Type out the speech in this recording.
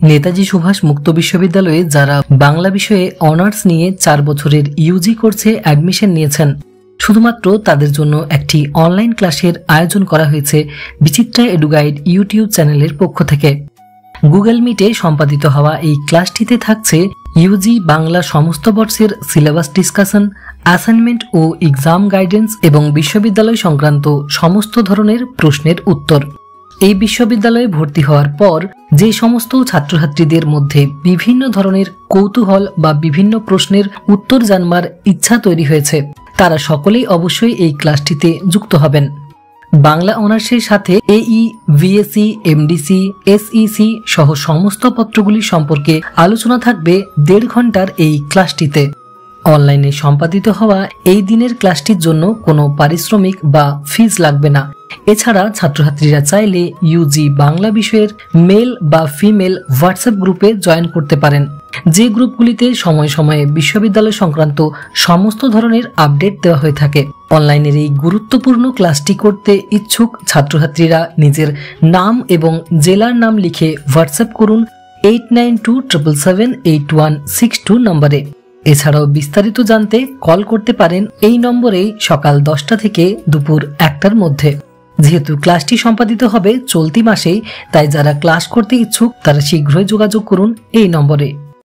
নেতাজি সুভাষ মুক্ত বিশ্ববিদ্যালয়ে যারা বাংলা বিষয়ে অনার্স নিয়ে 4 বছরের ইউজি কোর্সে অ্যাডমিশন নিয়েছেন, শুধুমাত্র তাদের জন্য একটি অনলাইন ক্লাসের আয়োজন করা হয়েছে বিচিত্রা এডুগাইড ইউটিউব চ্যানেলের পক্ষ থেকে। গুগল মিটে সম্পাদিত হওয়া এই ক্লাসটিতে থাকছে ইউজি বাংলা সমস্ত বর্ষের সিলেবাস ডিসকাশন, অ্যাসাইনমেন্ট ও এক্সাম গাইডেন্স এবং বিশ্ববিদ্যালয় সংক্রান্ত সমস্ত ধরনের প্রশ্নের উত্তর। এই বিশ্ববিদ্যালয়ে ভর্তি হওয়ার পর যে সমস্ত ছাত্রছাত্রীদের মধ্যে বিভিন্ন ধরনের কৌতূহল বা বিভিন্ন প্রশ্নের উত্তর জানবার ইচ্ছা তৈরি হয়েছে, তারা সকলেই অবশ্যই এই ক্লাসটিতে যুক্ত হবেন। বাংলা অনার্সের সাথে এই, ভিএসসি, এমডিসি, এসইসি সহ সমস্ত পত্রগুলি সম্পর্কে আলোচনা থাকবে 1.5 ঘন্টার এই ক্লাসটিতে। অনলাইনে সম্পাদিত হওয়া এই দিনের ক্লাসটির জন্য কোনো পারিশ্রমিক বা ফিজ লাগবে না। এছাড়া ছাত্রছাত্রীরা চাইলে ইউজি বাংলা বিষয়ের মেল বা ফিমেল হোয়াটসঅ্যাপ গ্রুপে জয়েন করতে পারেন, যে গ্রুপগুলিতে সময়ে সময়ে বিশ্ববিদ্যালয় সংক্রান্ত সমস্ত ধরনের আপডেট দেওয়া হয়ে থাকে। অনলাইনের এই গুরুত্বপূর্ণ ক্লাসটি করতে ইচ্ছুক ছাত্রছাত্রীরা নিজের নাম এবং জেলার নাম লিখে হোয়াটসঅ্যাপ করুন 8927788162 নম্বরে। এছাড়াও বিস্তারিত জানতে কল করতে পারেন এই নম্বরে সকাল 10টা থেকে দুপুর 1টার মধ্যে। যেহেতু ক্লাসটি সম্পাদিত হবে চলতি মাসেই, তাই যারা ক্লাস করতে ইচ্ছুক তারা শীঘ্রই যোগাযোগ করুন এই নম্বরে।